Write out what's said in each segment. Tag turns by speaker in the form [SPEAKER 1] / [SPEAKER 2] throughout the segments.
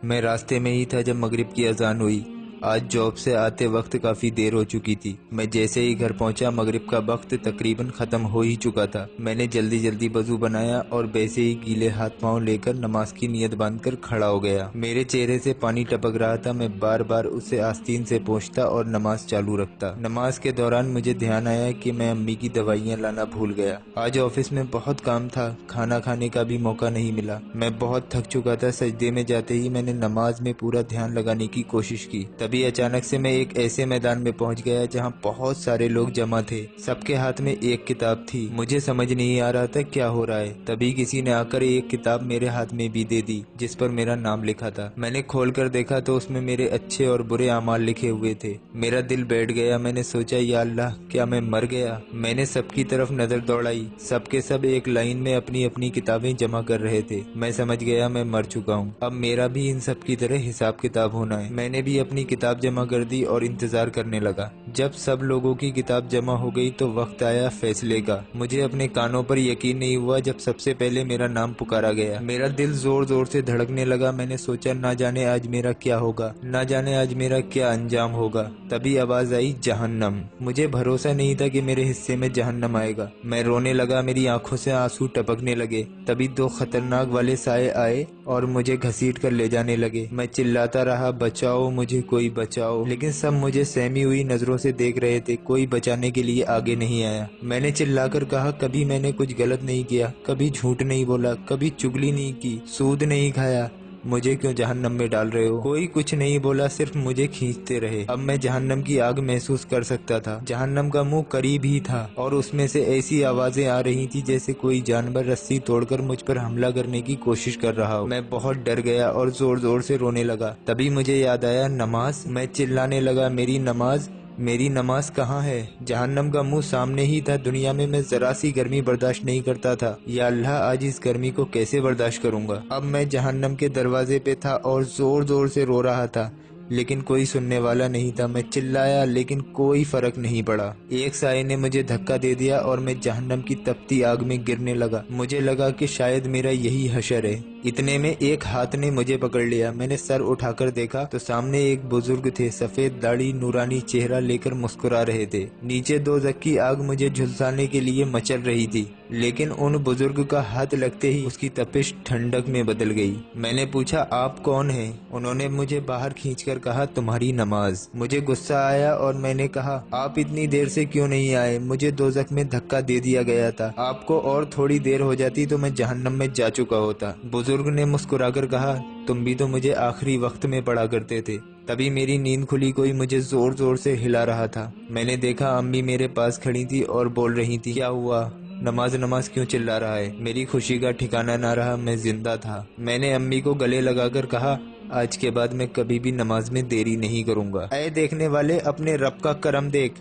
[SPEAKER 1] मैं रास्ते में ही था जब मगरिब की अजान हुई। आज जॉब से आते वक्त काफ़ी देर हो चुकी थी। मैं जैसे ही घर पहुंचा मगरिब का वक्त तकरीबन ख़त्म हो ही चुका था। मैंने जल्दी जल्दी वज़ू बनाया और वैसे ही गीले हाथ पांव लेकर नमाज की नीयत बांधकर खड़ा हो गया। मेरे चेहरे से पानी टपक रहा था। मैं बार बार उसे आस्तीन से पोंछता और नमाज चालू रखता। नमाज के दौरान मुझे ध्यान आया कि मैं अम्मी की दवाइयाँ लाना भूल गया। आज ऑफिस में बहुत काम था, खाना खाने का भी मौका नहीं मिला। मैं बहुत थक चुका था। सजदे में जाते ही मैंने नमाज में पूरा ध्यान लगाने की कोशिश की। तभी अचानक से मैं एक ऐसे मैदान में पहुंच गया जहां बहुत सारे लोग जमा थे। सबके हाथ में एक किताब थी। मुझे समझ नहीं आ रहा था क्या हो रहा है। तभी किसी ने आकर एक किताब मेरे हाथ में भी दे दी जिस पर मेरा नाम लिखा था। मैंने खोलकर देखा तो उसमें मेरे अच्छे और बुरे अमाल लिखे हुए थे। मेरा दिल बैठ गया। मैंने सोचा, या अल्लाह, क्या मैं मर गया? मैंने सबकी तरफ नजर दौड़ाई। सबके सब एक लाइन में अपनी अपनी किताबें जमा कर रहे थे। मैं समझ गया मैं मर चुका हूँ। अब मेरा भी इन सब की तरह हिसाब किताब होना है। मैंने भी अपनी किताब जमा कर दी और इंतजार करने लगा। जब सब लोगों की किताब जमा हो गई तो वक्त आया फैसले का। मुझे अपने कानों पर यकीन नहीं हुआ जब सबसे पहले मेरा नाम पुकारा गया। मेरा दिल जोर जोर से धड़कने लगा। मैंने सोचा, ना जाने आज मेरा क्या होगा, ना जाने आज मेरा क्या अंजाम होगा। तभी आवाज आई, जहन्नम। मुझे भरोसा नहीं था कि मेरे हिस्से में जहन्नम आएगा। मैं रोने लगा। मेरी आंखों से आंसू टपकने लगे। तभी दो खतरनाक वाले साए आए और मुझे घसीट कर ले जाने लगे। मैं चिल्लाता रहा, बचाओ मुझे, कोई बचाओ, लेकिन सब मुझे सहमी हुई नजरों से देख रहे थे। कोई बचाने के लिए आगे नहीं आया। मैंने चिल्लाकर कहा, कभी मैंने कुछ गलत नहीं किया, कभी झूठ नहीं बोला, कभी चुगली नहीं की, सूद नहीं खाया। मुझे क्यों जहन्नम में डाल रहे हो? कोई कुछ नहीं बोला, सिर्फ मुझे खींचते रहे। अब मैं जहन्नम की आग महसूस कर सकता था। जहन्नम का मुंह करीब ही था और उसमें से ऐसी आवाजें आ रही थी जैसे कोई जानवर रस्सी तोड़कर मुझ पर हमला करने की कोशिश कर रहा हो। मैं बहुत डर गया और जोर जोर से रोने लगा। तभी मुझे याद आया, नमाज। मैं चिल्लाने लगा, मेरी नमाज, मेरी नमाज कहाँ है? जहन्नम का मुंह सामने ही था। दुनिया में मैं जरा सी गर्मी बर्दाश्त नहीं करता था। या अल्लाह, आज इस गर्मी को कैसे बर्दाश्त करूंगा? अब मैं जहन्नम के दरवाजे पे था और जोर जोर से रो रहा था, लेकिन कोई सुनने वाला नहीं था। मैं चिल्लाया लेकिन कोई फर्क नहीं पड़ा। एक साए ने मुझे धक्का दे दिया और मैं जहन्नम की तपती आग में गिरने लगा। मुझे लगा कि शायद मेरा यही हशर है। इतने में एक हाथ ने मुझे पकड़ लिया। मैंने सर उठाकर देखा तो सामने एक बुजुर्ग थे। सफेद दाढ़ी, नूरानी चेहरा लेकर मुस्कुरा रहे थे। नीचे दोज़ख की आग मुझे झुलसाने के लिए मचल रही थी, लेकिन उन बुजुर्ग का हाथ लगते ही उसकी तपिश ठंडक में बदल गई। मैंने पूछा, आप कौन हैं? उन्होंने मुझे बाहर खींचकर कहा, तुम्हारी नमाज। मुझे गुस्सा आया और मैंने कहा, आप इतनी देर से क्यों नहीं आए? मुझे दोज़ख में धक्का दे दिया गया था। आपको और थोड़ी देर हो जाती तो मैं जहन्नम में जा चुका होता। बुजुर्ग ने मुस्कुराकर कहा, तुम भी तो मुझे आखिरी वक्त में पढ़ा करते थे। तभी मेरी नींद खुली। कोई मुझे जोर जोर से हिला रहा था। मैंने देखा अम्मी मेरे पास खड़ी थी और बोल रही थी, क्या हुआ? नमाज नमाज क्यों चिल्ला रहा है? मेरी खुशी का ठिकाना ना रहा। मैं जिंदा था। मैंने अम्मी को गले लगाकर कहा, आज के बाद मैं कभी भी नमाज में देरी नहीं करूंगा। ऐ देखने वाले, अपने रब का करम देख।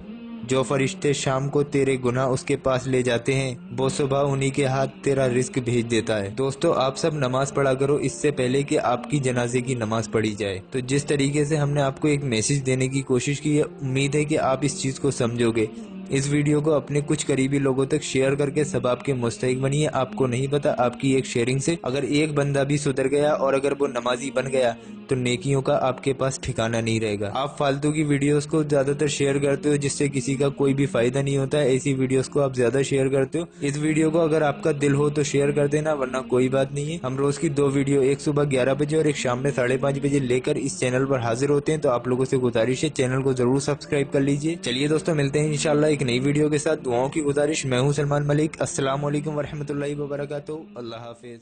[SPEAKER 1] जो फरिश्ते शाम को तेरे गुनाह उसके पास ले जाते हैं, वो सुबह उन्हीं के हाथ तेरा रिस्क भेज देता है। दोस्तों, आप सब नमाज पढ़ा करो इससे पहले कि आपकी जनाजे की नमाज पढ़ी जाए। तो जिस तरीके से हमने आपको एक मैसेज देने की कोशिश की है, उम्मीद है कि आप इस चीज को समझोगे। इस वीडियो को अपने कुछ करीबी लोगों तक शेयर करके सब आपके मुस्तहिक बनिए। आपको नहीं पता, आपकी एक शेयरिंग से अगर एक बंदा भी सुधर गया और अगर वो नमाजी बन गया तो नेकियों का आपके पास ठिकाना नहीं रहेगा। आप फालतू की वीडियोस को ज्यादातर शेयर करते हो जिससे किसी का कोई भी फायदा नहीं होता है। ऐसी वीडियोस को आप ज्यादा शेयर करते हो। इस वीडियो को अगर आपका दिल हो तो शेयर कर देना, वरना कोई बात नहीं है। हम रोज की 2 वीडियो, एक सुबह 11 बजे और एक शाम में 5:30 बजे लेकर इस चैनल पर हाजिर होते हैं। तो आप लोगों से गुजारिश है, चैनल को जरूर सब्सक्राइब कर लीजिए। चलिए दोस्तों, मिलते हैं इंशाल्लाह एक नई वीडियो के साथ। दुआओं की गुजारिश। मैं हूं सलमान मलिक। अस्सलाम वालेकुम वरहमतुल्लाहि वबरकातुहू। अल्लाह हाफिज।